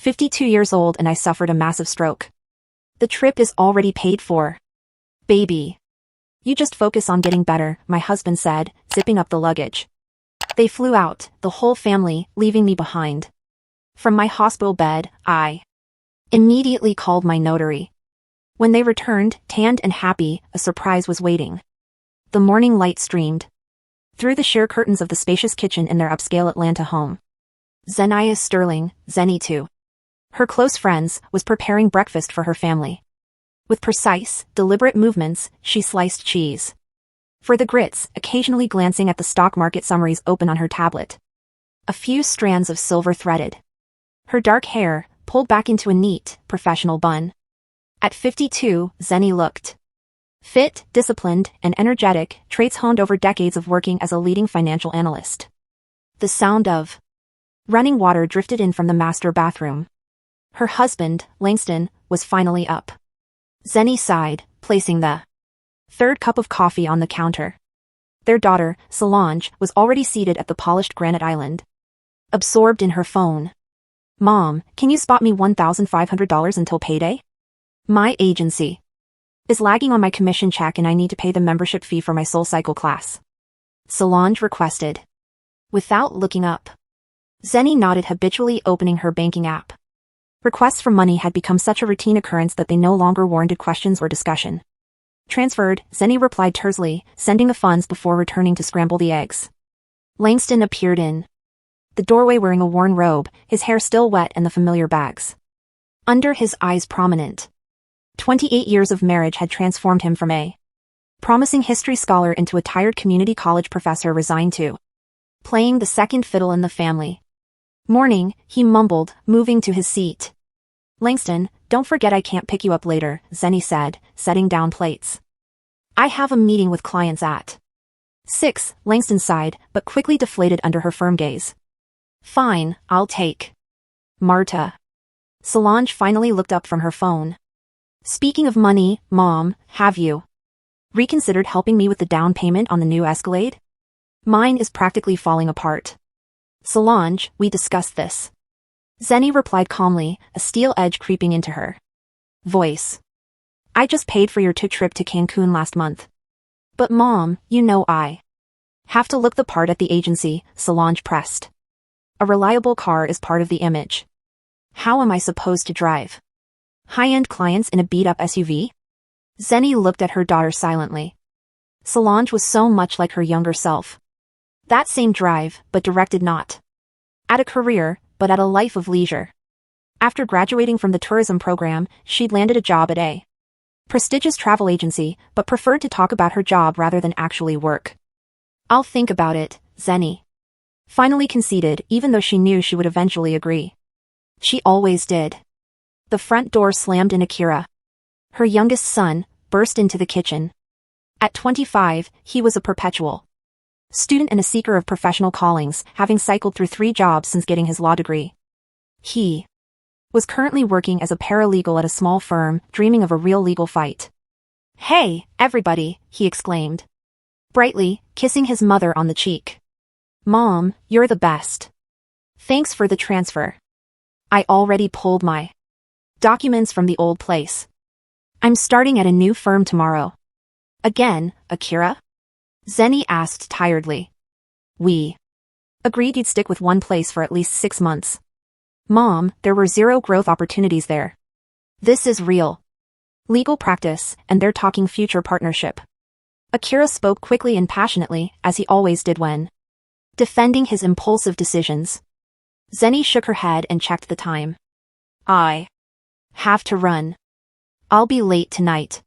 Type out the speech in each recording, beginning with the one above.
52 years old and I suffered a massive stroke. The trip is already paid for. Baby. You just focus on getting better, my husband said, zipping up the luggage. They flew out, the whole family, leaving me behind. From my hospital bed, I immediately called my notary. When they returned, tanned and happy, a surprise was waiting. The morning light streamed through the sheer curtains of the spacious kitchen in their upscale Atlanta home. Zenaia Sterling, Zeni too. Her close friends, was preparing breakfast for her family. With precise, deliberate movements, she sliced cheese. For the grits, occasionally glancing at the stock market summaries open on her tablet. A few strands of silver threaded her dark hair, pulled back into a neat, professional bun. At 52, Zeni looked fit, disciplined, and energetic, traits honed over decades of working as a leading financial analyst. The sound of running water drifted in from the master bathroom. Her husband, Langston, was finally up. Zeni sighed, placing the third cup of coffee on the counter. Their daughter, Solange, was already seated at the polished granite island, absorbed in her phone. Mom, can you spot me $1,500 until payday? My agency is lagging on my commission check and I need to pay the membership fee for my SoulCycle class. Solange requested. Without looking up. Zeni nodded, habitually opening her banking app. Requests for money had become such a routine occurrence that they no longer warranted questions or discussion. Transferred, Zeni replied tersely, sending the funds before returning to scramble the eggs. Langston appeared in the doorway wearing a worn robe, his hair still wet and the familiar bags under his eyes prominent. 28 years of marriage had transformed him from a promising history scholar into a tired community college professor resigned to playing the second fiddle in the family. Morning, he mumbled, moving to his seat. Langston, don't forget I can't pick you up later, Zeni said, setting down plates. I have a meeting with clients at 6, Langston sighed, but quickly deflated under her firm gaze. Fine, I'll take Marta. Solange finally looked up from her phone. Speaking of money, Mom, have you reconsidered helping me with the down payment on the new Escalade? Mine is practically falling apart. Solange, we discussed this. Zeni replied calmly, a steel edge creeping into her voice. I just paid for your trip to Cancun last month. But Mom, you know I have to look the part at the agency, Solange pressed. A reliable car is part of the image. How am I supposed to drive high-end clients in a beat-up SUV? Zeni looked at her daughter silently. Solange was so much like her younger self. That same drive, but directed not at a career, but at a life of leisure. After graduating from the tourism program, she'd landed a job at a prestigious travel agency, but preferred to talk about her job rather than actually work. I'll think about it, Zeni finally conceded, even though she knew she would eventually agree. She always did. The front door slammed and Akira, her youngest son, burst into the kitchen. At 25, he was a perpetual student and a seeker of professional callings, having cycled through 3 jobs since getting his law degree. He was currently working as a paralegal at a small firm, dreaming of a real legal fight. Hey, everybody, he exclaimed brightly, kissing his mother on the cheek. Mom, you're the best. Thanks for the transfer. I already pulled my documents from the old place. I'm starting at a new firm tomorrow. Again, Akira? Zeni asked tiredly. We agreed you'd stick with one place for at least 6 months. Mom, there were 0 growth opportunities there. This is real legal practice, and they're talking future partnership. Akira spoke quickly and passionately, as he always did when defending his impulsive decisions. Zeni shook her head and checked the time. I have to run. I'll be late tonight.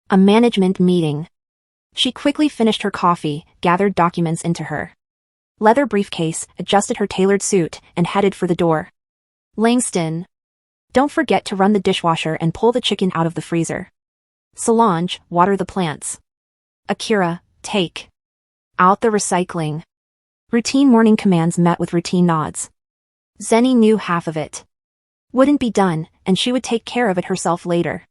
A management meeting. She quickly finished her coffee, gathered documents into her leather briefcase, adjusted her tailored suit, and headed for the door. Langston, don't forget to run the dishwasher and pull the chicken out of the freezer. Solange, water the plants. Akira, take out the recycling. Routine morning commands met with routine nods. Zeni knew half of it wouldn't be done, and she would take care of it herself later.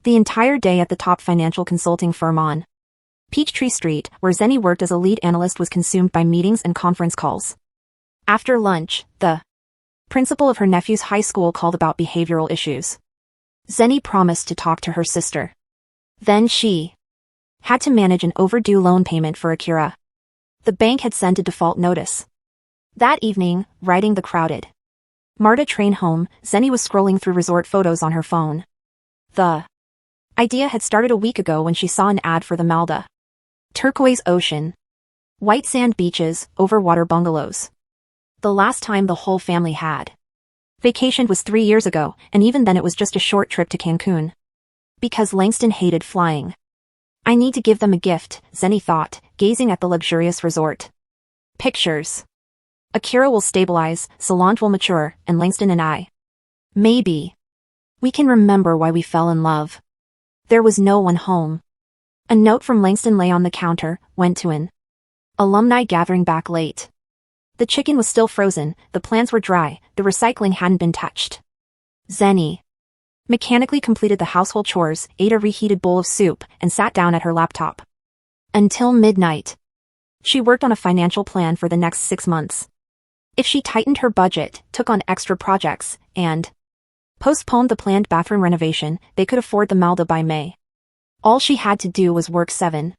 The entire day at the top financial consulting firm on Peachtree Street, where Zeni worked as a lead analyst, was consumed by meetings and conference calls. After lunch, the Principal of her nephew's high school called about behavioral issues. Zeni promised to talk to her sister. Then she had to manage an overdue loan payment for Akira. The bank had sent a default notice. That evening, riding the crowded MARTA train home, Zeni was scrolling through resort photos on her phone. The idea had started a week ago when she saw an ad for the Maldives. Turquoise ocean, white sand beaches, overwater bungalows. The last time the whole family had vacationed was 3 years ago, and even then it was just a short trip to Cancun. Because Langston hated flying. I need to give them a gift, Zeni thought, gazing at the luxurious resort. Pictures. Akira will stabilize, Solange will mature, and Langston and I. Maybe we can remember why we fell in love. There was no one home. A note from Langston lay on the counter, went to an alumni gathering back late. The chicken was still frozen, the plants were dry, the recycling hadn't been touched. Zeni mechanically completed the household chores, ate a reheated bowl of soup, and sat down at her laptop. Until midnight. She worked on a financial plan for the next 6 months. If she tightened her budget, took on extra projects, and postponed the planned bathroom renovation, they could afford the Maldives by May. All she had to do was work 7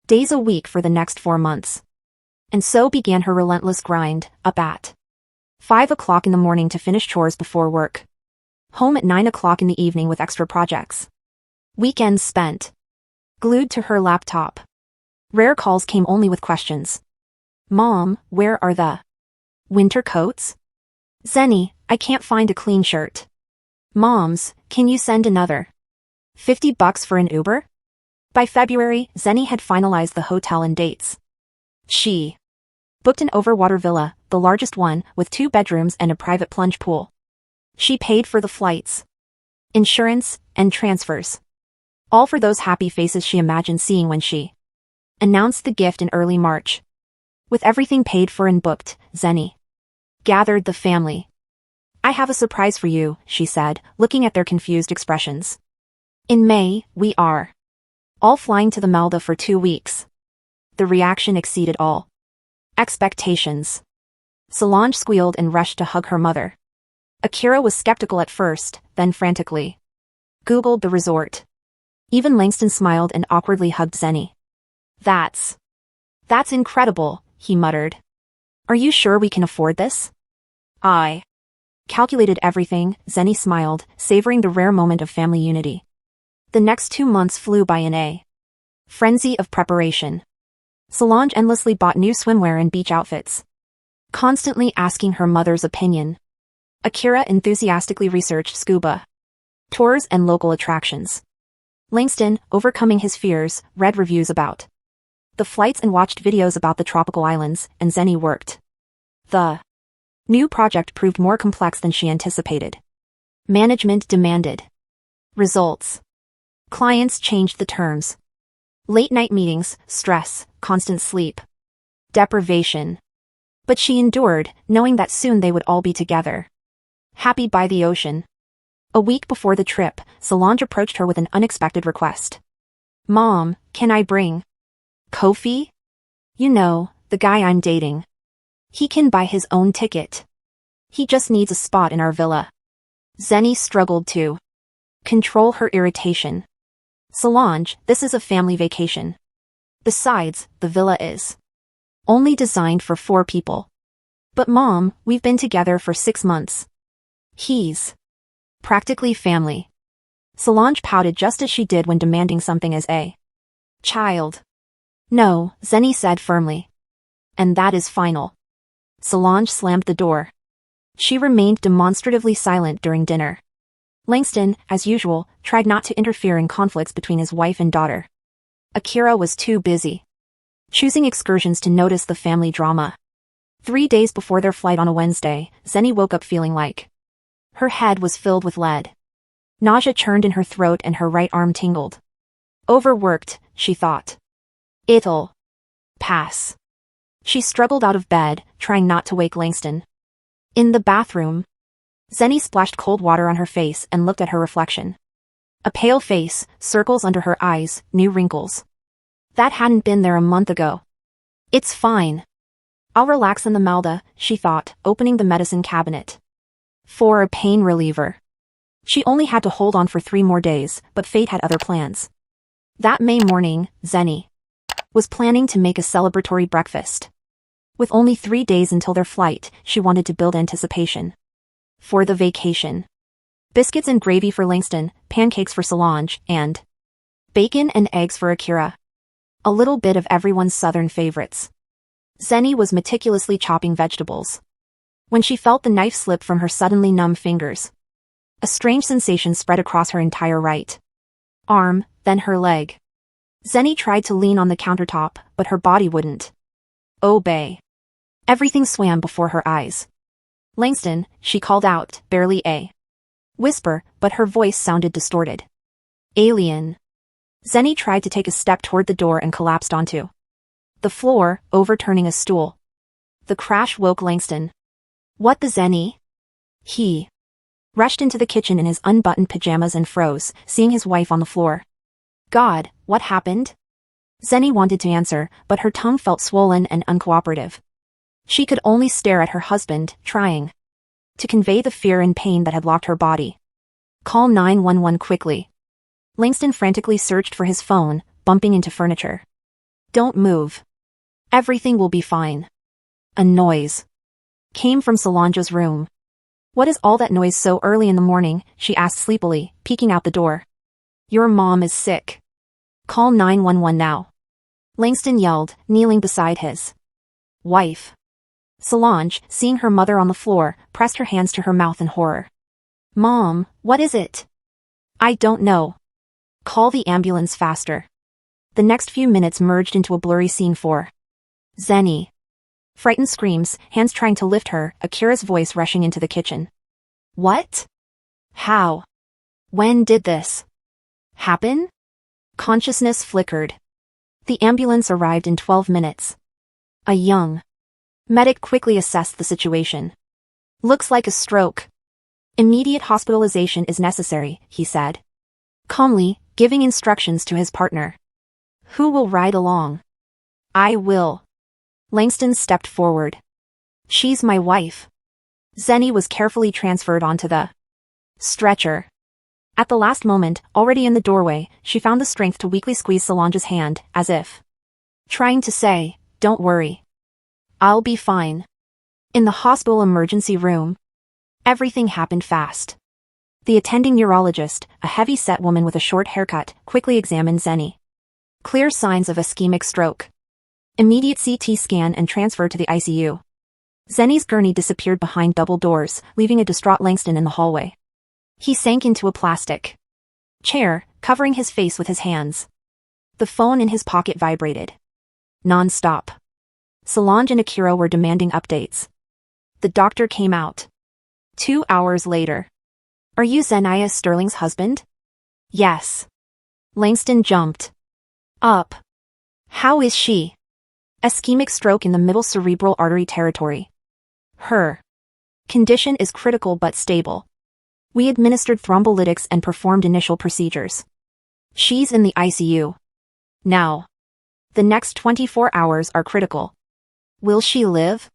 days a week for the next 4 months. And so began her relentless grind, up at 5 o'clock in the morning to finish chores before work. Home at 9 o'clock in the evening with extra projects. Weekends spent glued to her laptop. Rare calls came only with questions. Mom, where are the winter coats? Zeni, I can't find a clean shirt. Moms, can you send another $50 for an Uber? By February, Zeni had finalized the hotel and dates. She booked an overwater villa, the largest one, with 2 bedrooms and a private plunge pool. She paid for the flights, insurance, and transfers. All for those happy faces she imagined seeing when she announced the gift in early March. With everything paid for and booked, Zeni gathered the family. I have a surprise for you, she said, looking at their confused expressions. In May, we are all flying to the Maldives for 2 weeks. The reaction exceeded all expectations. Solange squealed and rushed to hug her mother. Akira was skeptical at first, then frantically Googled the resort. Even Langston smiled and awkwardly hugged Zeni. That's incredible, he muttered. Are you sure we can afford this? I calculated everything, Zeni smiled, savoring the rare moment of family unity. The next 2 months flew by in a frenzy of preparation. Solange endlessly bought new swimwear and beach outfits, constantly asking her mother's opinion. Akira enthusiastically researched scuba tours and local attractions. Langston, overcoming his fears, read reviews about the flights and watched videos about the tropical islands, and Zeni worked. The new project proved more complex than she anticipated. Management demanded results. Clients changed the terms. Late-night meetings, stress, constant sleep deprivation. But she endured, knowing that soon they would all be together, happy by the ocean. A week before the trip, Solange approached her with an unexpected request. Mom, can I bring Kofi? You know, the guy I'm dating. He can buy his own ticket. He just needs a spot in our villa. Zeni struggled to control her irritation. Solange, this is a family vacation. Besides, the villa is only designed for 4 people. But Mom, we've been together for 6 months. He's practically family. Solange pouted just as she did when demanding something as a child. No, Zeni said firmly. And that is final. Solange slammed the door. She remained demonstratively silent during dinner. Langston, as usual, tried not to interfere in conflicts between his wife and daughter. Akira was too busy choosing excursions to notice the family drama. 3 days before their flight on a Wednesday, Zeni woke up feeling like her head was filled with lead. Nausea churned in her throat and her right arm tingled. Overworked, she thought. It'll pass. She struggled out of bed, trying not to wake Langston. In the bathroom, Zeni splashed cold water on her face and looked at her reflection. A pale face, circles under her eyes, new wrinkles. That hadn't been there a month ago. It's fine. I'll relax in the Maldives, she thought, opening the medicine cabinet. For a pain reliever. She only had to hold on for 3 more days, but fate had other plans. That May morning, Zeni was planning to make a celebratory breakfast. With only 3 days until their flight, she wanted to build anticipation. For the vacation. Biscuits and gravy for Langston, pancakes for Solange, and bacon and eggs for Akira. A little bit of everyone's southern favorites. Zeni was meticulously chopping vegetables. When she felt the knife slip from her suddenly numb fingers, a strange sensation spread across her entire right arm, then her leg. Zeni tried to lean on the countertop, but her body wouldn't obey. Everything swam before her eyes. Langston, she called out, barely a whisper, but her voice sounded distorted. Alien. Zeni tried to take a step toward the door and collapsed onto the floor, overturning a stool. The crash woke Langston. What the Zeni? He rushed into the kitchen in his unbuttoned pajamas and froze, seeing his wife on the floor. God, what happened? Zeni wanted to answer, but her tongue felt swollen and uncooperative. She could only stare at her husband, trying to convey the fear and pain that had locked her body. Call 911 quickly. Langston frantically searched for his phone, bumping into furniture. Don't move. Everything will be fine. A noise came from Solange's room. What is all that noise so early in the morning? She asked sleepily, peeking out the door. Your mom is sick. Call 911 now. Langston yelled, kneeling beside his wife. Solange, seeing her mother on the floor, pressed her hands to her mouth in horror. Mom, what is it? I don't know. Call the ambulance faster. The next few minutes merged into a blurry scene for Zeni. Frightened screams, hands trying to lift her, Akira's voice rushing into the kitchen. What? How? When did this happen? Consciousness flickered. The ambulance arrived in 12 minutes. A young medic quickly assessed the situation. Looks like a stroke. Immediate hospitalization is necessary, he said, calmly, giving instructions to his partner. Who will ride along? I will. Langston stepped forward. She's my wife. Zeni was carefully transferred onto the stretcher. At the last moment, already in the doorway, she found the strength to weakly squeeze Solange's hand, as if trying to say, don't worry. I'll be fine. In the hospital emergency room, everything happened fast. The attending neurologist, a heavy-set woman with a short haircut, quickly examined Zeni. Clear signs of ischemic stroke. Immediate CT scan and transfer to the ICU. Zeni's gurney disappeared behind double doors, leaving a distraught Langston in the hallway. He sank into a plastic chair, covering his face with his hands. The phone in his pocket vibrated non-stop. Solange and Akira were demanding updates. The doctor came out 2 hours later. Are you Zenaia Sterling's husband? Yes. Langston jumped up. How is she? Ischemic stroke in the middle cerebral artery territory. Her condition is critical but stable. We administered thrombolytics and performed initial procedures. She's in the ICU now. The next 24 hours are critical. Will she live?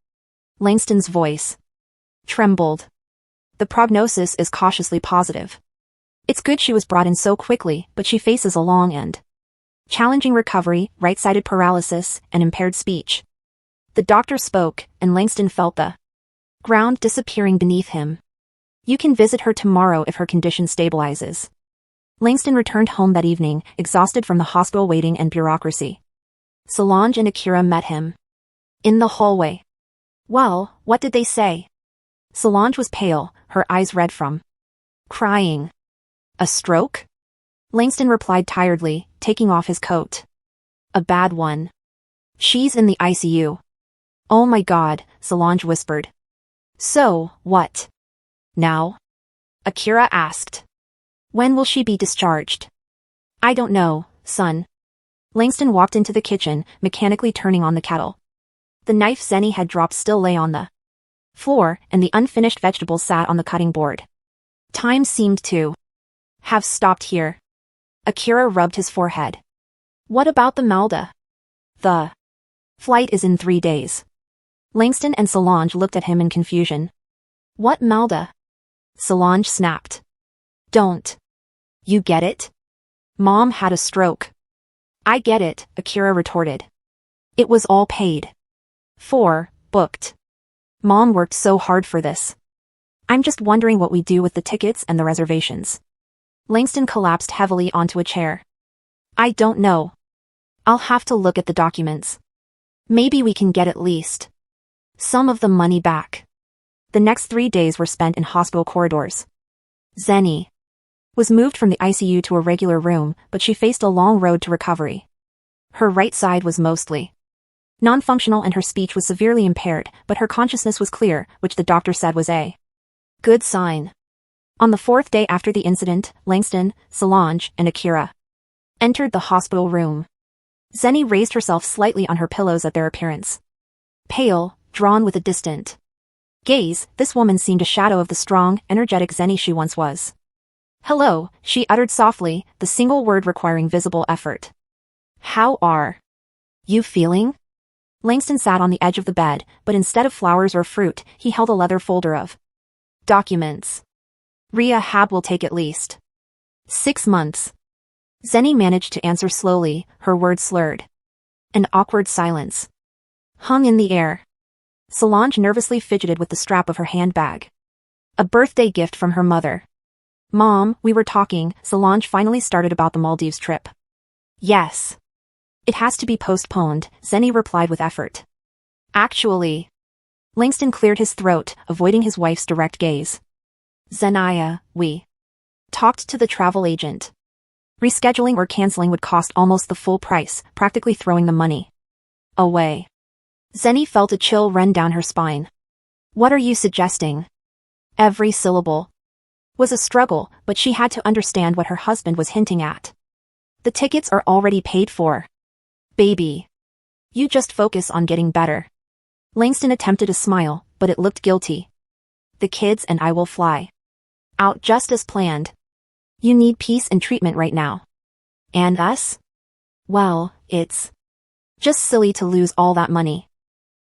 Langston's voice trembled. The prognosis is cautiously positive. It's good she was brought in so quickly, but she faces a long and challenging recovery, right-sided paralysis, and impaired speech. The doctor spoke, and Langston felt the ground disappearing beneath him. You can visit her tomorrow if her condition stabilizes. Langston returned home that evening, exhausted from the hospital waiting and bureaucracy. Solange and Akira met him in the hallway. Well, what did they say? Solange was pale, her eyes red from crying. A stroke? Langston replied tiredly, taking off his coat. A bad one. She's in the ICU. Oh my God, Solange whispered. So, what now? Akira asked. When will she be discharged? I don't know, son. Langston walked into the kitchen, mechanically turning on the kettle. The knife Zeni had dropped still lay on the floor, and the unfinished vegetables sat on the cutting board. Time seemed to have stopped here. Akira rubbed his forehead. What about the Malda? The flight is in 3 days. Langston and Solange looked at him in confusion. What Malda? Solange snapped. Don't. You get it? Mom had a stroke. I get it, Akira retorted. It was all paid for, booked. Mom worked so hard for this. I'm just wondering what we do with the tickets and the reservations. Langston collapsed heavily onto a chair. I don't know. I'll have to look at the documents. Maybe we can get at least some of the money back. The next 3 days were spent in hospital corridors. Zeni was moved from the ICU to a regular room, but she faced a long road to recovery. Her right side was mostly non-functional and her speech was severely impaired, but her consciousness was clear, which the doctor said was a good sign. On the 4th day after the incident, Langston, Solange, and Akira entered the hospital room. Zeni raised herself slightly on her pillows at their appearance. Pale, drawn with a distant gaze, this woman seemed a shadow of the strong, energetic Zeni she once was. Hello, she uttered softly, the single word requiring visible effort. How are you feeling? Langston sat on the edge of the bed, but instead of flowers or fruit, he held a leather folder of documents. Rehab will take at least 6 months. Zeni managed to answer slowly, her words slurred. An awkward silence hung in the air. Solange nervously fidgeted with the strap of her handbag. A birthday gift from her mother. Mom, we were talking, Solange finally started about the Maldives trip. Yes. It has to be postponed, Zeni replied with effort. Actually. Langston cleared his throat, avoiding his wife's direct gaze. Zenaia, we talked to the travel agent. Rescheduling or canceling would cost almost the full price, practically throwing the money away. Zeni felt a chill run down her spine. What are you suggesting? Every syllable was a struggle, but she had to understand what her husband was hinting at. The tickets are already paid for. Baby. You just focus on getting better. Langston attempted a smile, but it looked guilty. The kids and I will fly out just as planned. You need peace and treatment right now. And us? Well, it's just silly to lose all that money.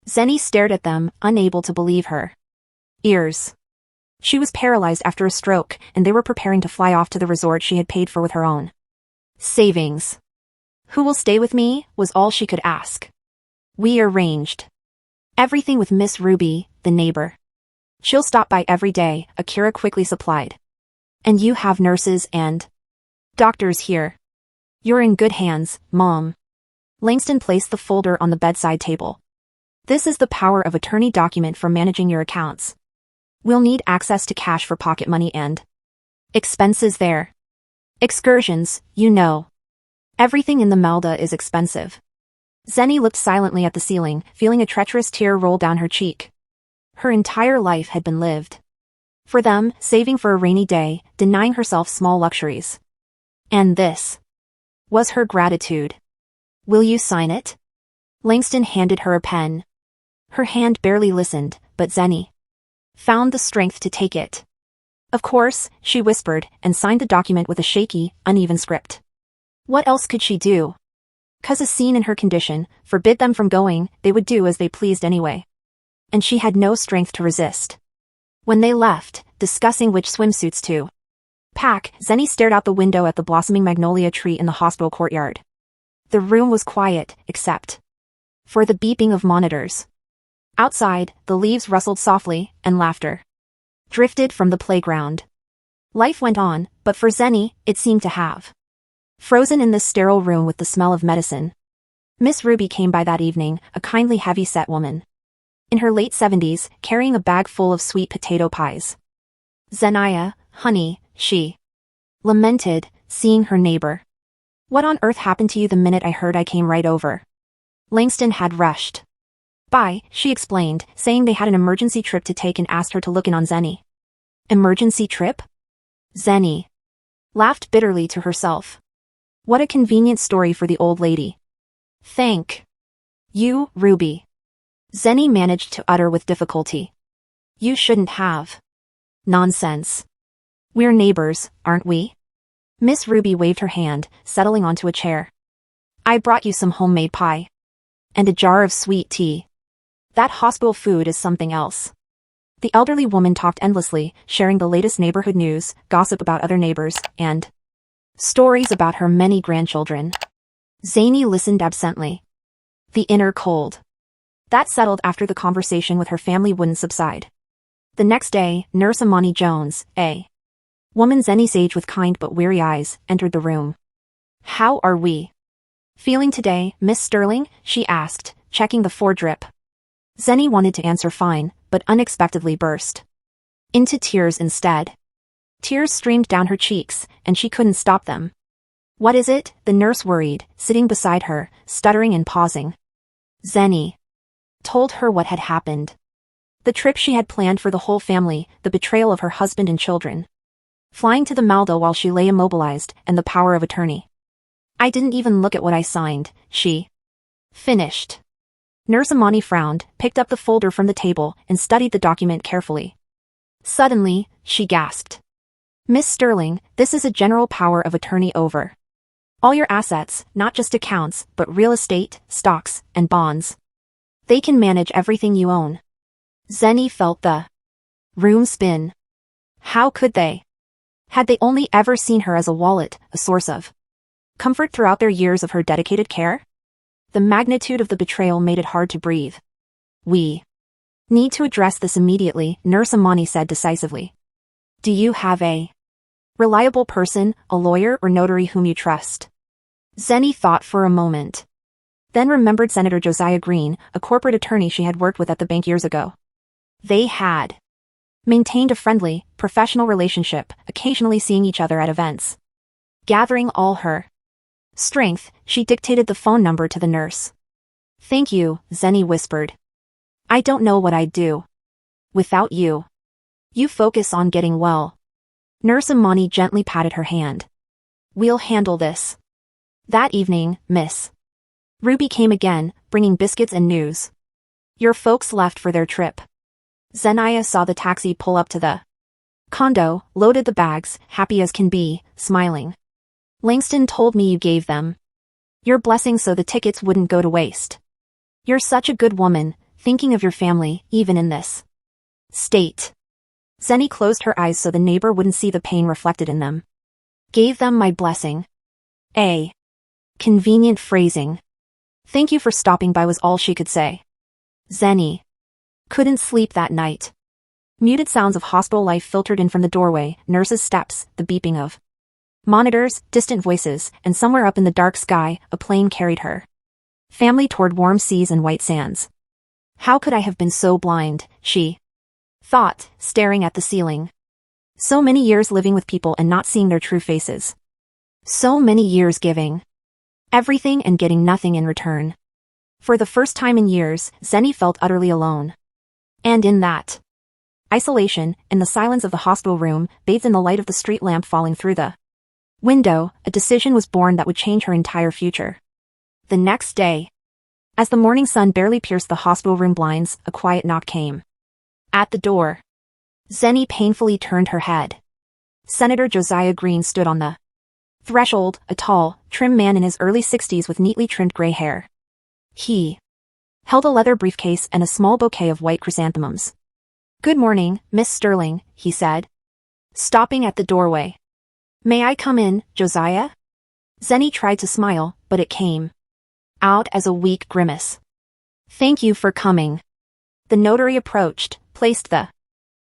Zeni stared at them, unable to believe her ears. She was paralyzed after a stroke, and they were preparing to fly off to the resort she had paid for with her own savings. Who will stay with me, was all she could ask. We arranged everything with Miss Ruby, the neighbor. She'll stop by every day, Akira quickly supplied. And you have nurses and doctors here. You're in good hands, Mom. Langston placed the folder on the bedside table. This is the power of attorney document for managing your accounts. We'll need access to cash for pocket money and expenses there. Excursions, you know. Everything in the Malda is expensive. Zeni looked silently at the ceiling, feeling a treacherous tear roll down her cheek. Her entire life had been lived for them, saving for a rainy day, denying herself small luxuries. And this was her gratitude. Will you sign it? Langston handed her a pen. Her hand barely listened, but Zeni found the strength to take it. Of course, she whispered, and signed the document with a shaky, uneven script. What else could she do? 'Cause a scene in her condition, forbid them from going, they would do as they pleased anyway. And she had no strength to resist. When they left, discussing which swimsuits to pack, Zeni stared out the window at the blossoming magnolia tree in the hospital courtyard. The room was quiet, except for the beeping of monitors. Outside, the leaves rustled softly, and laughter drifted from the playground. Life went on, but for Zeni, it seemed to have frozen in this sterile room with the smell of medicine. Miss Ruby came by that evening, a kindly heavy-set woman. In her late 70s, carrying a bag full of sweet potato pies. Zenaia, honey, she lamented, seeing her neighbor. What on earth happened to you the minute I heard I came right over? Langston had rushed by, she explained, saying they had an emergency trip to take and asked her to look in on Zeni. Emergency trip? Zeni laughed bitterly to herself. What a convenient story for the old lady. Thank you, Ruby. Zeni managed to utter with difficulty. You shouldn't have. Nonsense. We're neighbors, aren't we? Miss Ruby waved her hand, settling onto a chair. I brought you some homemade pie. And a jar of sweet tea. That hospital food is something else. The elderly woman talked endlessly, sharing the latest neighborhood news, gossip about other neighbors, and stories about her many grandchildren. Zeni listened absently. The inner cold that settled after the conversation with her family wouldn't subside. The next day, Nurse Amani Jones, a woman Zeni's age with kind but weary eyes, entered the room. "How are we feeling today, Miss Sterling?" she asked, checking the foredrip. Zeni wanted to answer fine, but unexpectedly burst into tears instead. Tears streamed down her cheeks, and she couldn't stop them. "What is it?" the nurse worried, sitting beside her, stuttering and pausing. Zeni told her what had happened. The trip she had planned for the whole family, the betrayal of her husband and children. Flying to the Maldives while she lay immobilized, and the power of attorney. "I didn't even look at what I signed," she finished. Nurse Amani frowned, picked up the folder from the table, and studied the document carefully. Suddenly, she gasped. "Miss Sterling, this is a general power of attorney over all your assets, not just accounts, but real estate, stocks, and bonds. They can manage everything you own." Zeni felt the room spin. How could they? Had they only ever seen her as a wallet, a source of comfort throughout their years of her dedicated care? The magnitude of the betrayal made it hard to breathe. "We need to address this immediately," Nurse Amani said decisively. "Do you have a reliable person, a lawyer or notary whom you trust?" Zeni thought for a moment. Then remembered Senator Josiah Green, a corporate attorney she had worked with at the bank years ago. They had maintained a friendly, professional relationship, occasionally seeing each other at events. Gathering all her strength, she dictated the phone number to the nurse. "Thank you," Zeni whispered. "I don't know what I'd do without you. You focus on getting well." Nurse Amani gently patted her hand. "We'll handle this." That evening, Miss Ruby came again, bringing biscuits and news. "Your folks left for their trip." Zenaia saw the taxi pull up to the condo, loaded the bags, happy as can be, smiling. "Langston told me you gave them your blessing so the tickets wouldn't go to waste. You're such a good woman, thinking of your family, even in this state." Zeni closed her eyes so the neighbor wouldn't see the pain reflected in them. "Gave them my blessing." A convenient phrasing. "Thank you for stopping by," was all she could say. Zeni couldn't sleep that night. Muted sounds of hospital life filtered in from the doorway, nurses' steps, the beeping of monitors, distant voices, and somewhere up in the dark sky, a plane carried her family toward warm seas and white sands. How could I have been so blind, she thought, staring at the ceiling. So many years living with people and not seeing their true faces. So many years giving everything and getting nothing in return. For the first time in years, Zeni felt utterly alone. And in that isolation, in the silence of the hospital room, bathed in the light of the street lamp falling through the window, a decision was born that would change her entire future. The next day, as the morning sun barely pierced the hospital room blinds, a quiet knock came. At the door, Zeni painfully turned her head. Senator Josiah Green stood on the threshold, a tall, trim man in his early 60s with neatly trimmed gray hair. He held a leather briefcase and a small bouquet of white chrysanthemums. "Good morning, Miss Sterling," he said, stopping at the doorway. "May I come in, Josiah?" Zeni tried to smile, but it came out as a weak grimace. "Thank you for coming." The notary approached, placed the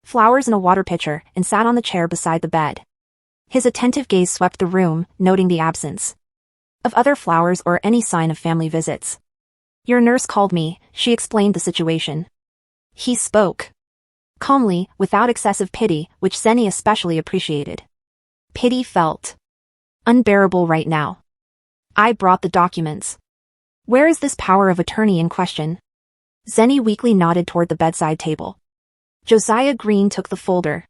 flowers in a water pitcher, and sat on the chair beside the bed. His attentive gaze swept the room, noting the absence of other flowers or any sign of family visits. "Your nurse called me," she explained the situation. He spoke calmly, without excessive pity, which Zeni especially appreciated. Pity felt unbearable right now. "I brought the documents." "Where is this power of attorney in question?" Zeni weakly nodded toward the bedside table. Josiah Green took the folder,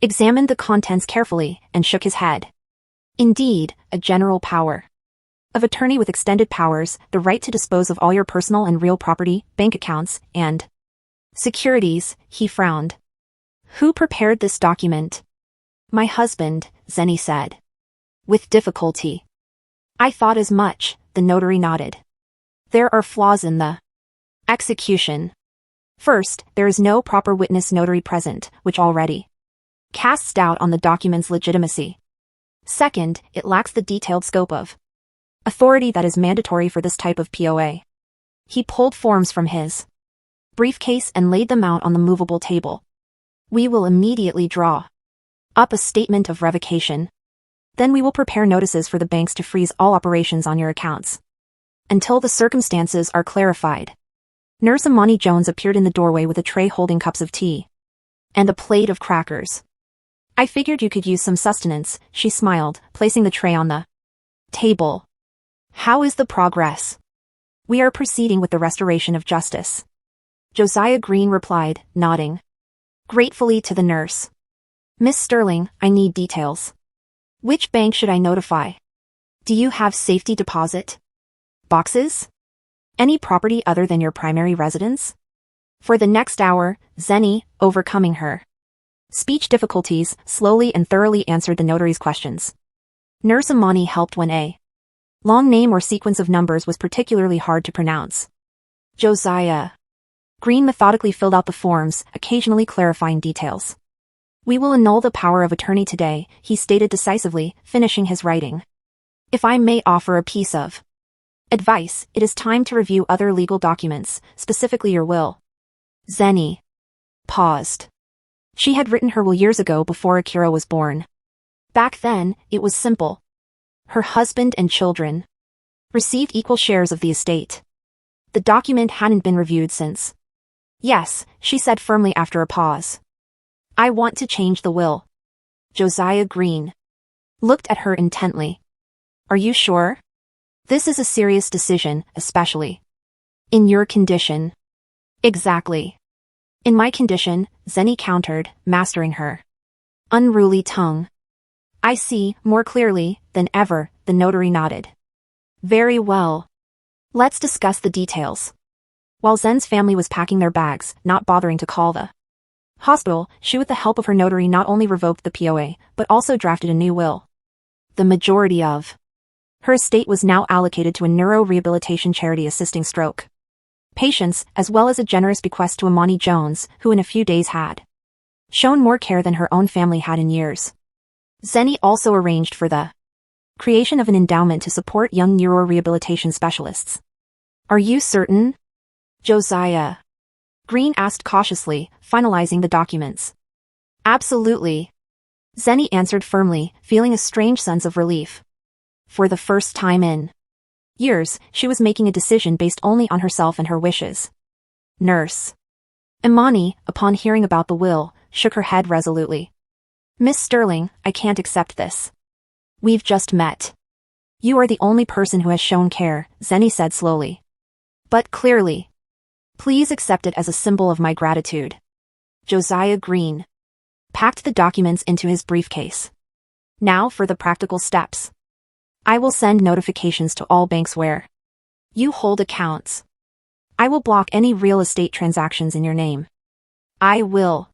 examined the contents carefully, and shook his head. "Indeed, a general power of attorney with extended powers, the right to dispose of all your personal and real property, bank accounts, and securities," he frowned. "Who prepared this document?" "My husband," Zeni said, with difficulty. "I thought as much," the notary nodded. "There are flaws in the execution." First, there is no proper witness notary present, which already casts doubt on the document's legitimacy. Second, it lacks the detailed scope of authority that is mandatory for this type of POA. He pulled forms from his briefcase and laid them out on the movable table. We will immediately draw up a statement of revocation. Then we will prepare notices for the banks to freeze all operations on your accounts until the circumstances are clarified. Nurse Imani Jones appeared in the doorway with a tray holding cups of tea and a plate of crackers. I figured you could use some sustenance, she smiled, placing the tray on the table. How is the progress? We are proceeding with the restoration of justice. Josiah Green replied, nodding gratefully to the nurse. Miss Sterling, I need details. Which bank should I notify? Do you have safety deposit boxes? Any property other than your primary residence? For the next hour, Zeni, overcoming her speech difficulties, slowly and thoroughly answered the notary's questions. Nurse Imani helped when a long name or sequence of numbers was particularly hard to pronounce. Josiah Green methodically filled out the forms, occasionally clarifying details. We will annul the power of attorney today, he stated decisively, finishing his writing. If I may offer a piece of advice, it is time to review other legal documents, specifically your will. Zeni paused. She had written her will years ago before Akira was born. Back then, it was simple. Her husband and children received equal shares of the estate. The document hadn't been reviewed since. Yes, she said firmly after a pause. I want to change the will. Josiah Green looked at her intently. Are you sure? This is a serious decision, especially in your condition. Exactly. In my condition, Zeni countered, mastering her unruly tongue. I see, more clearly than ever, the notary nodded. Very well. Let's discuss the details. While Zen's family was packing their bags, not bothering to call the hospital, she with the help of her notary not only revoked the POA, but also drafted a new will. The majority of her estate was now allocated to a neuro-rehabilitation charity assisting stroke patients, as well as a generous bequest to Imani Jones, who in a few days had shown more care than her own family had in years. Zeni also arranged for the creation of an endowment to support young neuro-rehabilitation specialists. Are you certain? Josiah Green asked cautiously, finalizing the documents. Absolutely. Zeni answered firmly, feeling a strange sense of relief. For the first time in years, she was making a decision based only on herself and her wishes. Nurse Imani, upon hearing about the will, shook her head resolutely. Miss Sterling, I can't accept this. We've just met. You are the only person who has shown care, Zeni said slowly. But clearly. Please accept it as a symbol of my gratitude. Josiah Green packed the documents into his briefcase. Now for the practical steps. I will send notifications to all banks where you hold accounts. I will block any real estate transactions in your name. I will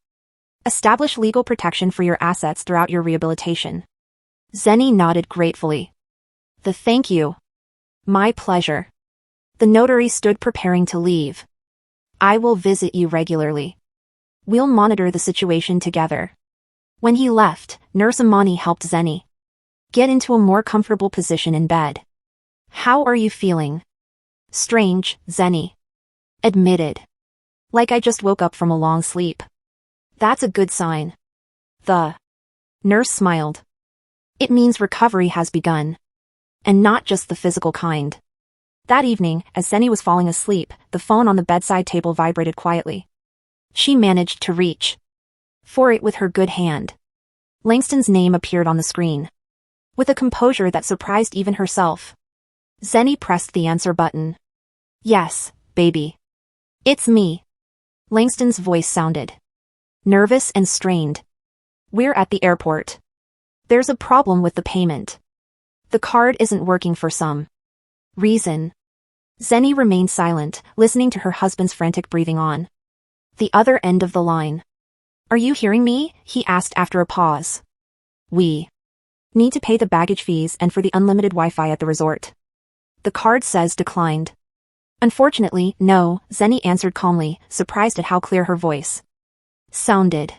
establish legal protection for your assets throughout your rehabilitation. Zeni nodded gratefully. Thank you. My pleasure. The notary stood preparing to leave. I will visit you regularly. We'll monitor the situation together. When he left, Nurse Imani helped Zeni get into a more comfortable position in bed. How are you feeling? Strange, Zeni admitted. Like I just woke up from a long sleep. That's a good sign. The nurse smiled. It means recovery has begun. And not just the physical kind. That evening, as Zeni was falling asleep, the phone on the bedside table vibrated quietly. She managed to reach for it with her good hand. Langston's name appeared on the screen. With a composure that surprised even herself. Zeni pressed the answer button. Yes, baby. It's me. Langston's voice sounded nervous and strained. We're at the airport. There's a problem with the payment. The card isn't working for some reason. Zeni remained silent, listening to her husband's frantic breathing on the other end of the line. Are you hearing me? He asked after a pause. We need to pay the baggage fees and for the unlimited Wi-Fi at the resort. The card says declined. Unfortunately, no, Zeni answered calmly, surprised at how clear her voice sounded.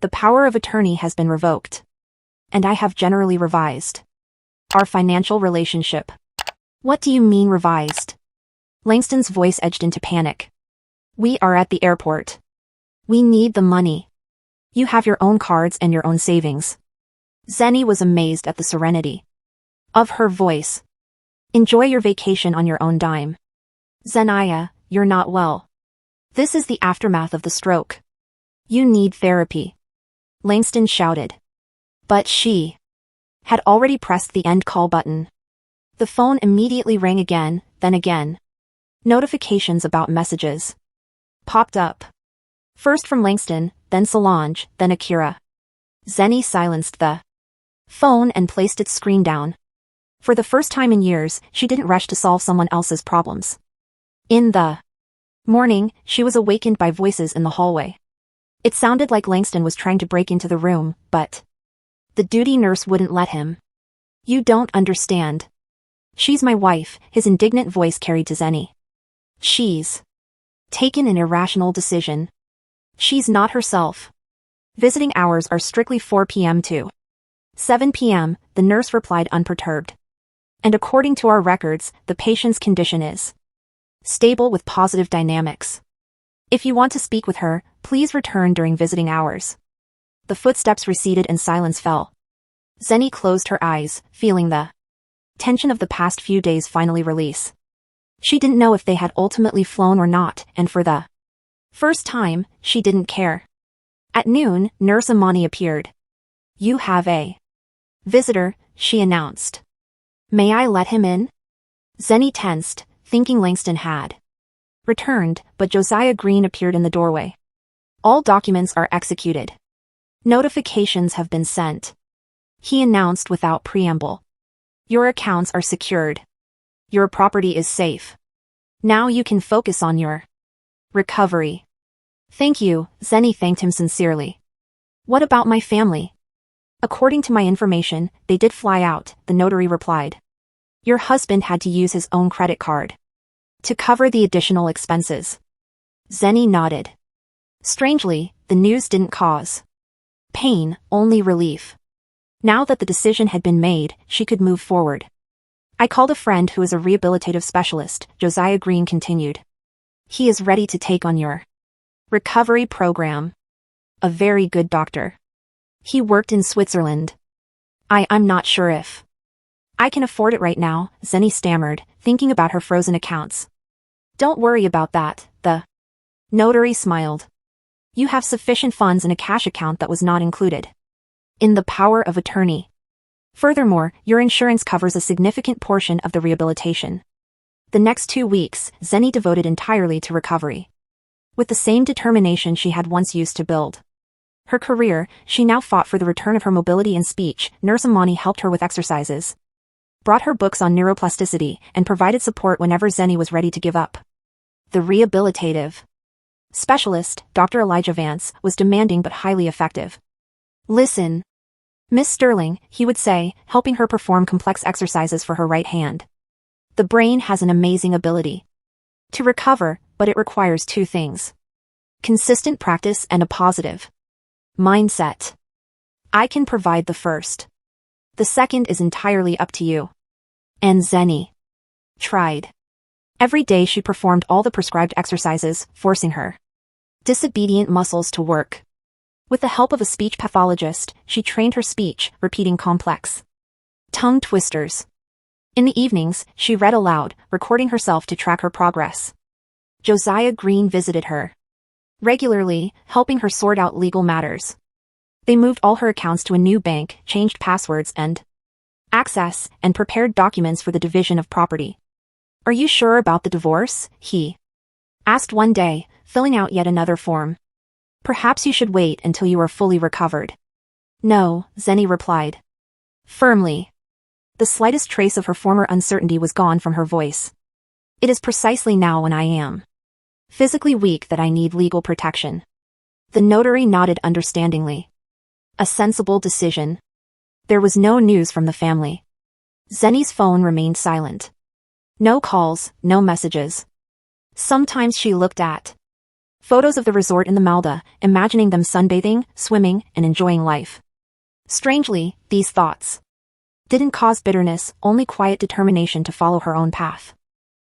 The power of attorney has been revoked. And I have generally revised our financial relationship. What do you mean revised? Langston's voice edged into panic. We are at the airport. We need the money. You have your own cards and your own savings. Zeni was amazed at the serenity of her voice. Enjoy your vacation on your own dime. Zenaia, you're not well. This is the aftermath of the stroke. You need therapy. Langston shouted. But she had already pressed the end call button. The phone immediately rang again, then again. Notifications about messages popped up. First from Langston, then Solange, then Akira. Zeni silenced the phone and placed its screen down. For the first time in years, she didn't rush to solve someone else's problems. In the morning, she was awakened by voices in the hallway. It sounded like Langston was trying to break into the room, but the duty nurse wouldn't let him. You don't understand. She's my wife, his indignant voice carried to Zeni. She's taken an irrational decision. She's not herself. Visiting hours are strictly 4 p.m. to 7 p.m., the nurse replied unperturbed. And according to our records, the patient's condition is stable with positive dynamics. If you want to speak with her, please return during visiting hours. The footsteps receded and silence fell. Zeni closed her eyes, feeling the tension of the past few days finally release. She didn't know if they had ultimately flown or not, and for the first time, she didn't care. At noon, Nurse Amani appeared. You have a visitor, she announced. May I let him in? Zeni tensed, thinking Langston had returned, but Josiah Green appeared in the doorway. All documents are executed. Notifications have been sent. He announced without preamble. Your accounts are secured. Your property is safe. Now you can focus on your recovery. Thank you, Zeni thanked him sincerely. What about my family? According to my information, they did fly out, the notary replied. Your husband had to use his own credit card to cover the additional expenses. Zeni nodded. Strangely, the news didn't cause pain, only relief. Now that the decision had been made, she could move forward. I called a friend who is a rehabilitative specialist, Josiah Green continued. He is ready to take on your recovery program. A very good doctor. He worked in Switzerland. I'm not sure if I can afford it right now, Zeni stammered, thinking about her frozen accounts. Don't worry about that, the notary smiled. You have sufficient funds in a cash account that was not included in the power of attorney. Furthermore, your insurance covers a significant portion of the rehabilitation. The next 2 weeks, Zeni devoted entirely to recovery. With the same determination she had once used to build her career, she now fought for the return of her mobility and speech. Nurse Amani helped her with exercises, brought her books on neuroplasticity, and provided support whenever Zeni was ready to give up. The rehabilitative specialist, Dr. Elijah Vance, was demanding but highly effective. Listen, Miss Sterling, he would say, helping her perform complex exercises for her right hand. The brain has an amazing ability to recover, but it requires 2 things. Consistent practice and a positive mindset. I can provide the first. The second is entirely up to you. And Zeni tried. Every day she performed all the prescribed exercises, forcing her disobedient muscles to work. With the help of a speech pathologist, she trained her speech, repeating complex tongue twisters. In the evenings, she read aloud, recording herself to track her progress. Josiah Green visited her regularly, helping her sort out legal matters. They moved all her accounts to a new bank, changed passwords and access, and prepared documents for the division of property. Are you sure about the divorce? He asked one day, filling out yet another form. Perhaps you should wait until you are fully recovered. No, Zeni replied firmly. The slightest trace of her former uncertainty was gone from her voice. It is precisely now when I am physically weak that I need legal protection. The notary nodded understandingly. A sensible decision. There was no news from the family. Zeni's phone remained silent. No calls, no messages. Sometimes she looked at photos of the resort in the Maldives, imagining them sunbathing, swimming, and enjoying life. Strangely, these thoughts didn't cause bitterness, only quiet determination to follow her own path.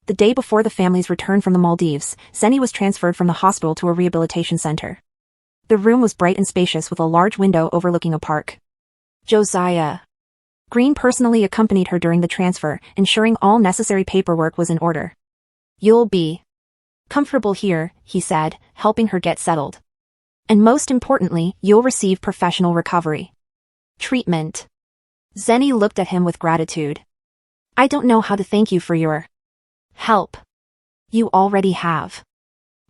The day before the family's return from the Maldives, Zeni was transferred from the hospital to a rehabilitation center. The room was bright and spacious with a large window overlooking a park. Josiah Green personally accompanied her during the transfer, ensuring all necessary paperwork was in order. "You'll be comfortable here," he said, helping her get settled. "And most importantly, you'll receive professional recovery treatment." Zeni looked at him with gratitude. "I don't know how to thank you for your help. You already have."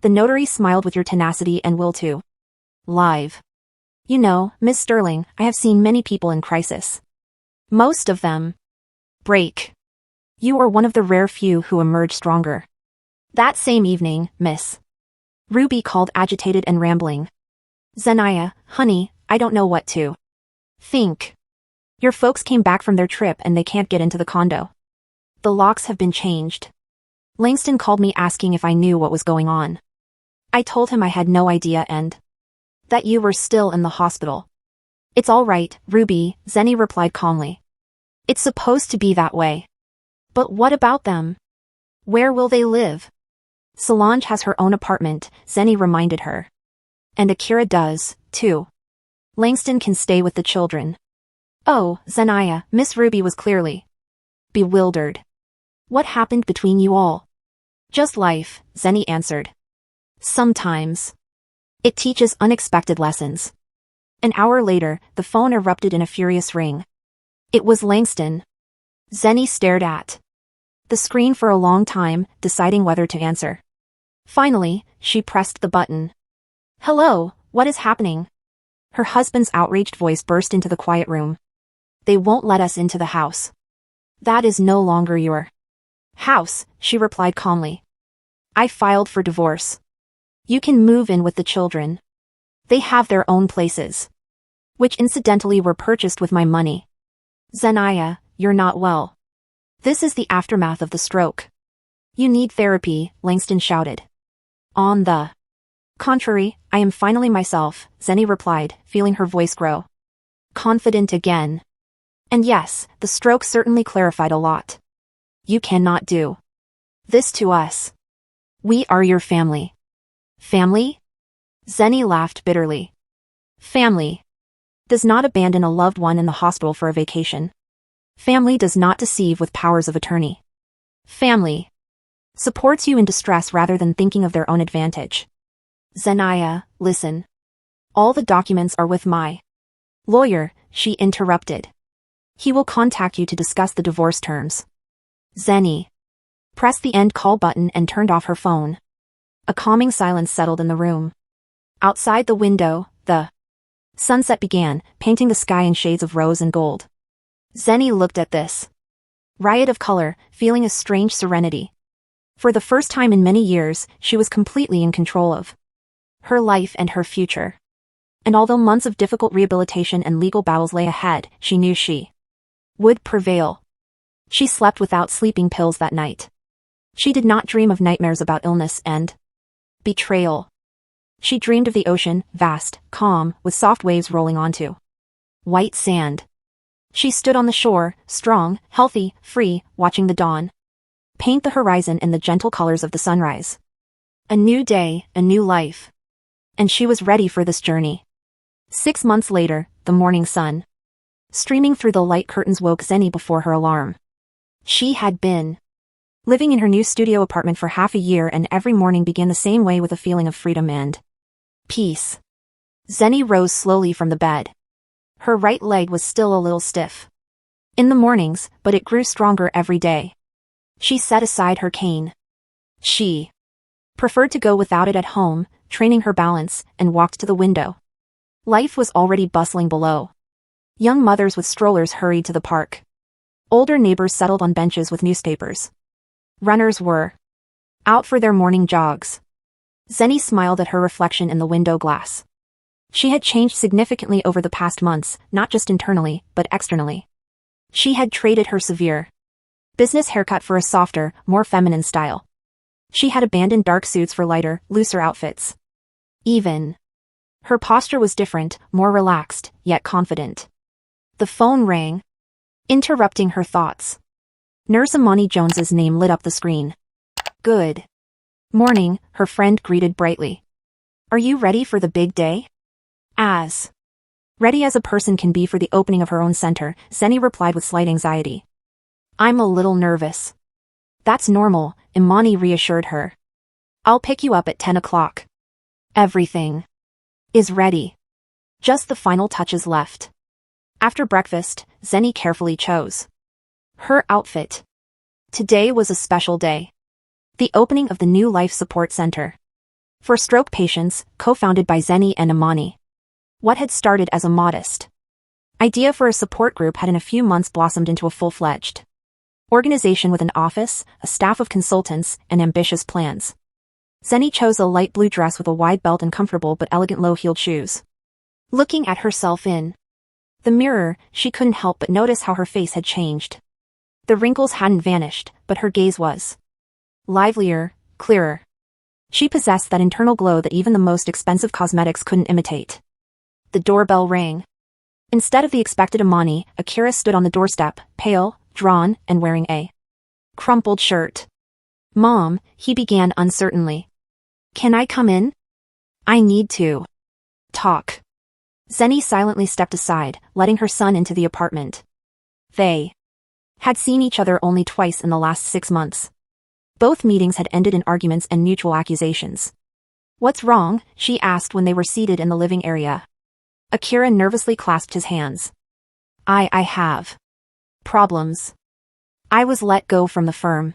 The notary smiled with your tenacity and will to live. "You know, Miss Sterling, I have seen many people in crisis. Most of them break. You are one of the rare few who emerge stronger." That same evening, Miss Ruby called agitated and rambling. "Zenaia, honey, I don't know what to think. Your folks came back from their trip and they can't get into the condo. The locks have been changed. Langston called me asking if I knew what was going on. I told him I had no idea and that you were still in the hospital." "It's all right, Ruby," Zeni replied calmly. "It's supposed to be that way. But what about them? Where will they live?" "Solange has her own apartment," Zeni reminded her. "And Akira does, too. Langston can stay with the children." "Oh, Zenaia," Miss Ruby was clearly bewildered. "What happened between you all?" "Just life," Zeni answered. "Sometimes it teaches unexpected lessons." An hour later, the phone erupted in a furious ring. It was Langston. Zeni stared at the screen for a long time, deciding whether to answer. Finally, she pressed the button. "Hello, what is happening?" Her husband's outraged voice burst into the quiet room. "They won't let us into the house." "That is no longer your house," she replied calmly. "I filed for divorce. You can move in with the children. They have their own places, which incidentally were purchased with my money." "Zenaia, you're not well. This is the aftermath of the stroke. You need therapy," Langston shouted. "On the contrary, I am finally myself," Zeni replied, feeling her voice grow confident again. "And yes, the stroke certainly clarified a lot. You cannot do this to us. We are your family." "Family?" Zeni laughed bitterly. "Family does not abandon a loved one in the hospital for a vacation. Family does not deceive with powers of attorney. Family supports you in distress rather than thinking of their own advantage." "Zenaia, listen. All the documents are with my lawyer," she interrupted. "He will contact you to discuss the divorce terms." Zeni pressed the end call button and turned off her phone. A calming silence settled in the room. Outside the window, the sunset began, painting the sky in shades of rose and gold. Zeni looked at this riot of color, feeling a strange serenity. For the first time in many years, she was completely in control of her life and her future. And although months of difficult rehabilitation and legal battles lay ahead, she knew she would prevail. She slept without sleeping pills that night. She did not dream of nightmares about illness and betrayal. She dreamed of the ocean, vast, calm, with soft waves rolling onto white sand. She stood on the shore, strong, healthy, free, watching the dawn paint the horizon in the gentle colors of the sunrise. A new day, a new life. And she was ready for this journey. 6 months later, the morning sun streaming through the light curtains woke Zeni before her alarm. She had been living in her new studio apartment for half a year, and every morning began the same way, with a feeling of freedom and peace. Zeni rose slowly from the bed. Her right leg was still a little stiff in the mornings, but it grew stronger every day. She set aside her cane. She preferred to go without it at home, training her balance, and walked to the window. Life was already bustling below. Young mothers with strollers hurried to the park. Older neighbors settled on benches with newspapers. Runners were out for their morning jogs. Zeni smiled at her reflection in the window glass. She had changed significantly over the past months, not just internally, but externally. She had traded her severe business haircut for a softer, more feminine style. She had abandoned dark suits for lighter, looser outfits. Even her posture was different, more relaxed, yet confident. The phone rang, interrupting her thoughts. Nurse Imani Jones's name lit up the screen. Good morning, her friend greeted brightly. Are you ready for the big day? As ready as a person can be for the opening of her own center, Zeni replied with slight anxiety. I'm a little nervous. That's normal, Imani reassured her. I'll pick you up at 10 o'clock. Everything is ready. Just the final touches left. After breakfast, Zeni carefully chose her outfit. Today was a special day. The opening of the new Life Support Center for stroke patients, co-founded by Zeni and Imani. What had started as a modest idea for a support group had in a few months blossomed into a full-fledged organization with an office, a staff of consultants, and ambitious plans. Zeni chose a light blue dress with a wide belt and comfortable but elegant low-heeled shoes. Looking at herself in the mirror, she couldn't help but notice how her face had changed. The wrinkles hadn't vanished, but her gaze was livelier, clearer. She possessed that internal glow that even the most expensive cosmetics couldn't imitate. The doorbell rang. Instead of the expected Imani, Akira stood on the doorstep, pale, drawn, and wearing a crumpled shirt. Mom, he began uncertainly. Can I come in? I need to talk. Zeni silently stepped aside, letting her son into the apartment. They had seen each other only twice in the last 6 months. Both meetings had ended in arguments and mutual accusations. What's wrong? She asked when they were seated in the living area. Akira nervously clasped his hands. I have problems. I was let go from the firm.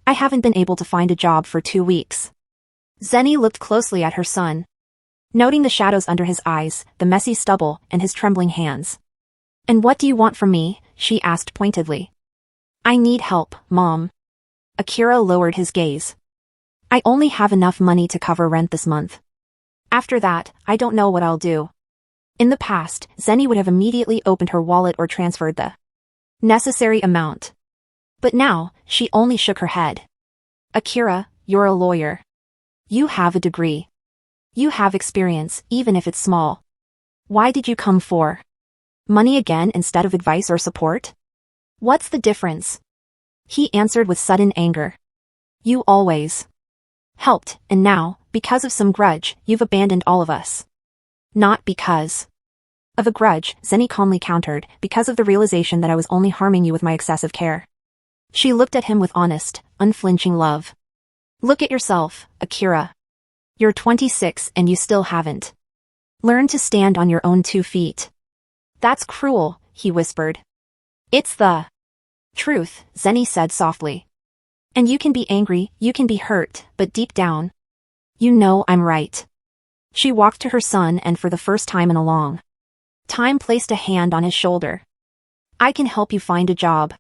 I haven't been able to find a job for 2 weeks. Zeni looked closely at her son, noting the shadows under his eyes, the messy stubble, and his trembling hands. And what do you want from me? She asked pointedly. I need help, Mom. Akira lowered his gaze. I only have enough money to cover rent this month. After that, I don't know what I'll do. In the past, Zeni would have immediately opened her wallet or transferred the necessary amount. But now, she only shook her head. Akira, you're a lawyer. You have a degree. You have experience, even if it's small. Why did you come for money again instead of advice or support? What's the difference? He answered with sudden anger. You always helped, and now, because of some grudge, you've abandoned all of us. Not because of a grudge, Zeni calmly countered, because of the realization that I was only harming you with my excessive care. She looked at him with honest, unflinching love. Look at yourself, Akira. You're 26 and you still haven't learned to stand on your own 2 feet. That's cruel, he whispered. It's the truth, Zeni said softly. And you can be angry, you can be hurt, but deep down, you know I'm right. She walked to her son and for the first time in a long time placed a hand on his shoulder. I can help you find a job.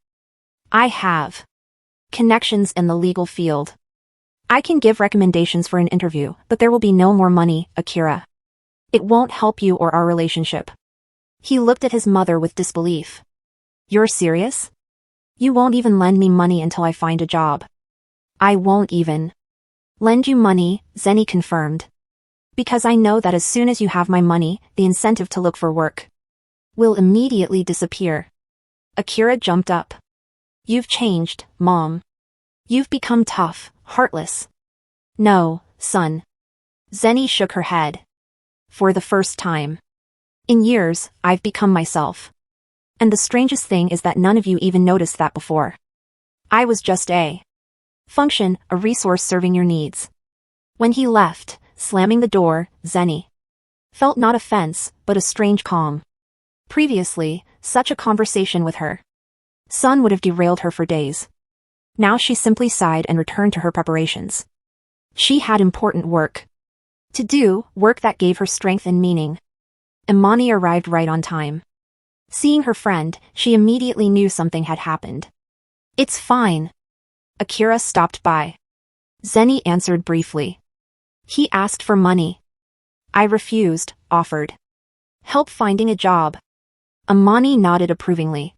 I have connections in the legal field. I can give recommendations for an interview, but there will be no more money, Akira. It won't help you or our relationship. He looked at his mother with disbelief. You're serious? You won't even lend me money until I find a job. I won't even lend you money, Zeni confirmed. Because I know that as soon as you have my money, the incentive to look for work will immediately disappear. Akira jumped up. You've changed, Mom. You've become tough, heartless. No, son. Zeni shook her head. For the first time in years, I've become myself. And the strangest thing is that none of you even noticed that before. I was just a function, a resource serving your needs. When he left, slamming the door, Zeni felt not offense, but a strange calm. Previously, such a conversation with her son would have derailed her for days. Now she simply sighed and returned to her preparations. She had important work to do, work that gave her strength and meaning. Imani arrived right on time. Seeing her friend, she immediately knew something had happened. It's fine. Akira stopped by. Zeni answered briefly. He asked for money. I refused, offered help finding a job. Imani nodded approvingly.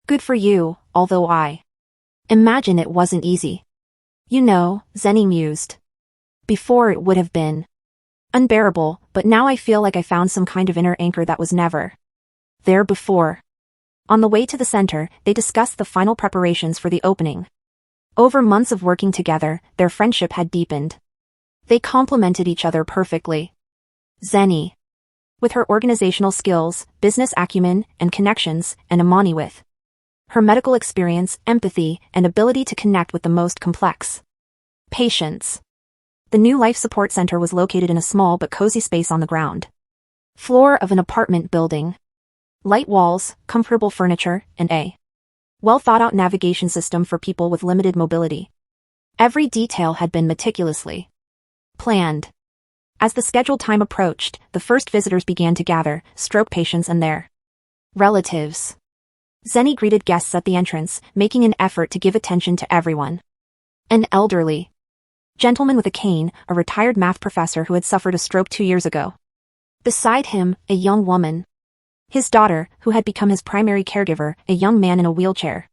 Good for you, although I imagine it wasn't easy. You know, Zeni mused. Before it would have been unbearable, but now I feel like I found some kind of inner anchor that was never there before. On the way to the center, they discussed the final preparations for the opening. Over months of working together, their friendship had deepened. They complemented each other perfectly. Zeni, with her organizational skills, business acumen, and connections, and Imani with her medical experience, empathy, and ability to connect with the most complex patients. The new life support center was located in a small but cozy space on the ground floor of an apartment building. Light walls, comfortable furniture, and a well-thought-out navigation system for people with limited mobility. Every detail had been meticulously planned. As the scheduled time approached, the first visitors began to gather, stroke patients and their relatives. Zeni greeted guests at the entrance, making an effort to give attention to everyone. An elderly gentleman with a cane, a retired math professor who had suffered a stroke 2 years ago. Beside him, a young woman. His daughter, who had become his primary caregiver, a young man in a wheelchair.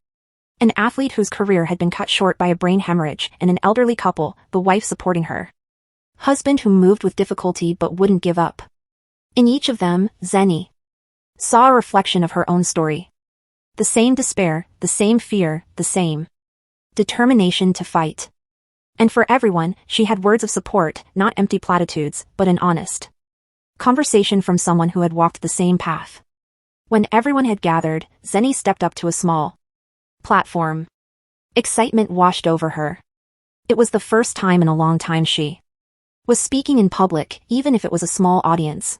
An athlete whose career had been cut short by a brain hemorrhage, and an elderly couple, the wife supporting her husband who moved with difficulty but wouldn't give up. In each of them, Zeni saw a reflection of her own story. The same despair, the same fear, the same determination to fight. And for everyone, she had words of support, not empty platitudes, but an honest conversation from someone who had walked the same path. When everyone had gathered, Zeni stepped up to a small platform. Excitement washed over her. It was the first time in a long time she was speaking in public, even if it was a small audience.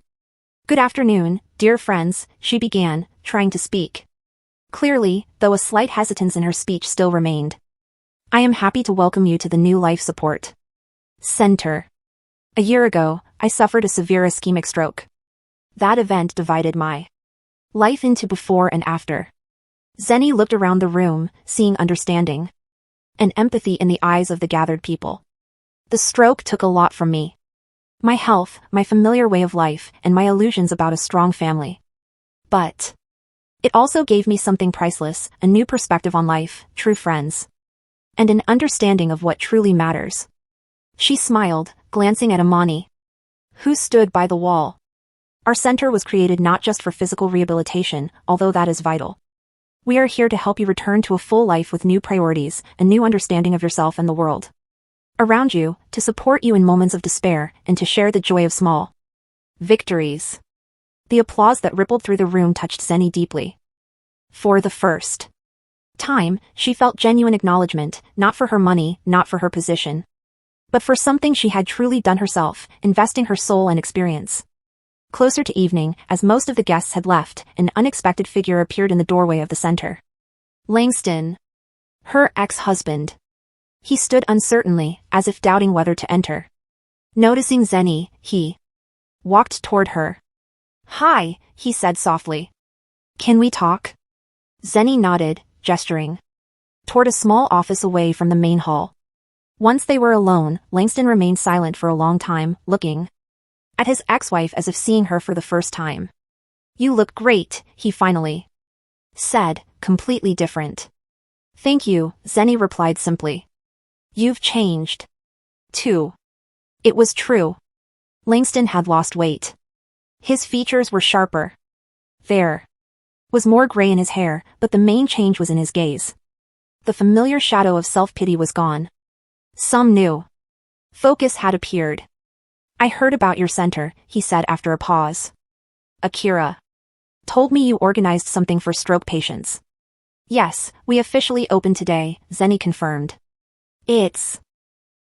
Good afternoon, dear friends, she began, trying to speak clearly, though a slight hesitance in her speech still remained. I am happy to welcome you to the new life support center. A year ago, I suffered a severe ischemic stroke. That event divided my life into before and after. Zeni looked around the room, seeing understanding and empathy in the eyes of the gathered people. The stroke took a lot from me. My health, my familiar way of life, and my illusions about a strong family. But it also gave me something priceless, a new perspective on life, true friends, and an understanding of what truly matters. She smiled, glancing at Imani, who stood by the wall. Our center was created not just for physical rehabilitation, although that is vital. We are here to help you return to a full life with new priorities, a new understanding of yourself and the world around you, to support you in moments of despair, and to share the joy of small victories. The applause that rippled through the room touched Zeni deeply. For the first time, she felt genuine acknowledgement, not for her money, not for her position, but for something she had truly done herself, investing her soul and experience. Closer to evening, as most of the guests had left, an unexpected figure appeared in the doorway of the center. Langston, her ex-husband. He stood uncertainly, as if doubting whether to enter. Noticing Zeni, he walked toward her. Hi, he said softly. Can we talk? Zeni nodded, gesturing toward a small office away from the main hall. Once they were alone, Langston remained silent for a long time, looking at his ex-wife as if seeing her for the first time. You look great, he finally said, completely different. Thank you, Zeni replied simply. You've changed, too. It was true. Langston had lost weight. His features were sharper. There was more gray in his hair, but the main change was in his gaze. The familiar shadow of self-pity was gone. Some new focus had appeared. I heard about your center, he said after a pause. Akira told me you organized something for stroke patients. Yes, we officially opened today, Zeni confirmed. It's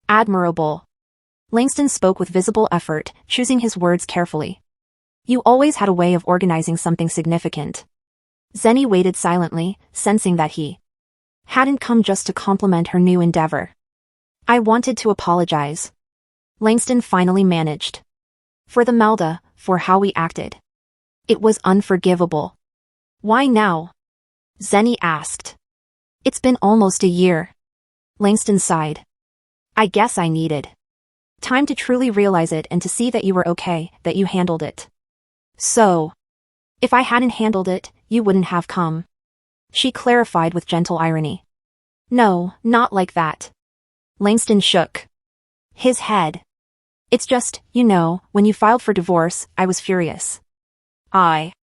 admirable. Langston spoke with visible effort, choosing his words carefully. You always had a way of organizing something significant. Zeni waited silently, sensing that he hadn't come just to compliment her new endeavor. I wanted to apologize. Langston finally managed. For the Melda, for how we acted. It was unforgivable. Why now? Zeni asked. It's been almost a year. Langston sighed. I guess I needed time to truly realize it and to see that you were okay, that you handled it. So, if I hadn't handled it, you wouldn't have come. She clarified with gentle irony. No, not like that. Langston shook his head. It's just, when you filed for divorce, I was furious. I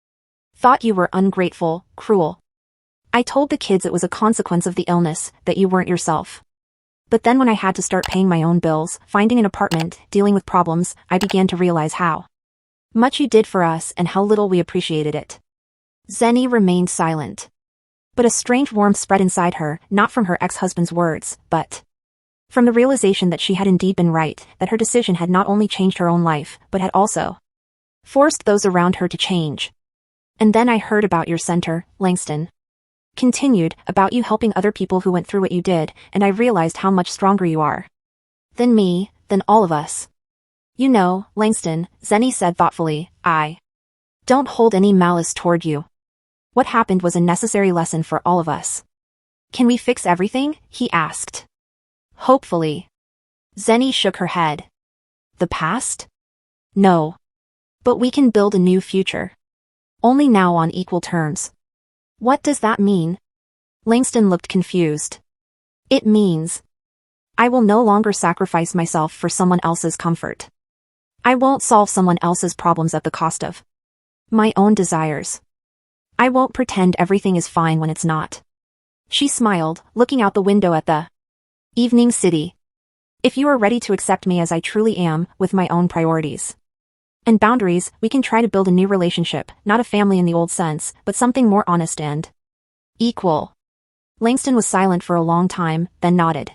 thought you were ungrateful, cruel. I told the kids it was a consequence of the illness, that you weren't yourself. But then when I had to start paying my own bills, finding an apartment, dealing with problems, I began to realize how much you did for us and how little we appreciated it. Zeni remained silent. But a strange warmth spread inside her, not from her ex-husband's words, but from the realization that she had indeed been right, that her decision had not only changed her own life, but had also forced those around her to change. And then I heard about your center, Langston continued, about you helping other people who went through what you did, and I realized how much stronger you are than me, than all of us. Langston, Zeni said thoughtfully, I don't hold any malice toward you. What happened was a necessary lesson for all of us. Can we fix everything? He asked. Hopefully. Zeni shook her head. The past? No. But we can build a new future. Only now on equal terms. What does that mean? Langston looked confused. It means I will no longer sacrifice myself for someone else's comfort. I won't solve someone else's problems at the cost of my own desires. I won't pretend everything is fine when it's not. She smiled, looking out the window at the evening city. If you are ready to accept me as I truly am, with my own priorities and boundaries, we can try to build a new relationship, not a family in the old sense, but something more honest and equal. Langston was silent for a long time, then nodded.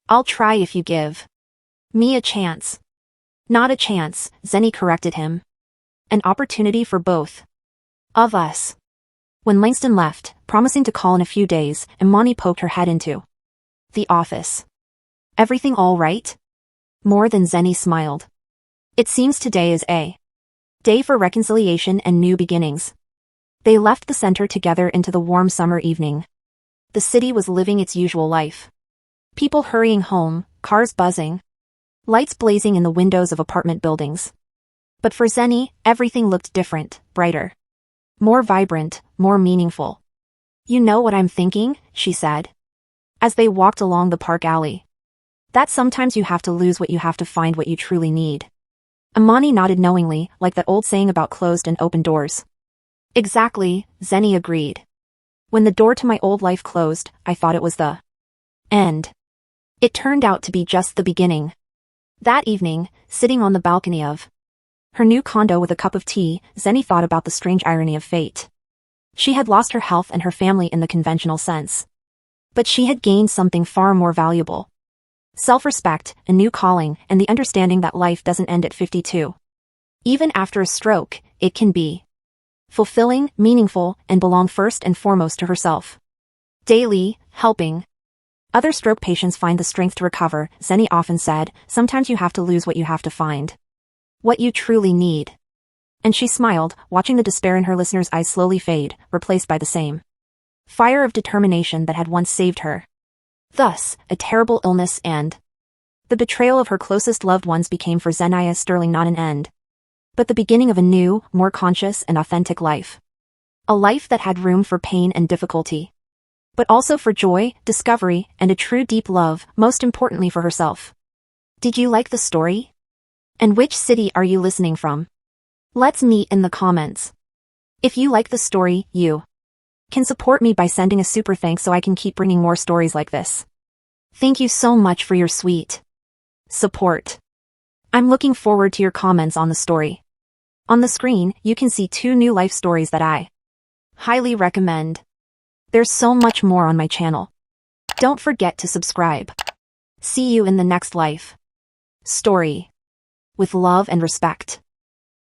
I'll try if you give me a chance. Not a chance, Zeni corrected him. An opportunity for both of us. When Langston left, promising to call in a few days, Imani poked her head into the office. Everything all right? More than Zeni smiled. It seems today is a day for reconciliation and new beginnings. They left the center together into the warm summer evening. The city was living its usual life. People hurrying home, cars buzzing, lights blazing in the windows of apartment buildings. But for Zeni, everything looked different, brighter, more vibrant, more meaningful. You know what I'm thinking? She said, as they walked along the park alley. That sometimes you have to lose what you have to find what you truly need. Imani nodded knowingly, like that old saying about closed and open doors. Exactly, Zeni agreed. When the door to my old life closed, I thought it was the end. It turned out to be just the beginning. That evening, sitting on the balcony of her new condo with a cup of tea, Zeni thought about the strange irony of fate. She had lost her health and her family in the conventional sense. But she had gained something far more valuable. Self-respect, a new calling, and the understanding that life doesn't end at 52. Even after a stroke, it can be fulfilling, meaningful, and belong first and foremost to herself. Daily, helping other stroke patients find the strength to recover, Zeni often said, sometimes you have to lose what you have to find what you truly need. And she smiled, watching the despair in her listeners' eyes slowly fade, replaced by the same fire of determination that had once saved her. Thus, a terrible illness and the betrayal of her closest loved ones became for Zenaia Sterling not an end, but the beginning of a new, more conscious and authentic life. A life that had room for pain and difficulty, but also for joy, discovery, and a true deep love, most importantly for herself. Did you like the story? And which city are you listening from? Let's meet in the comments. If you like the story, you can support me by sending a super thanks so I can keep bringing more stories like this. Thank you so much for your sweet support. I'm looking forward to your comments on the story. On the screen, you can see 2 new life stories that I highly recommend. There's so much more on my channel. Don't forget to subscribe. See you in the next life story. With love and respect.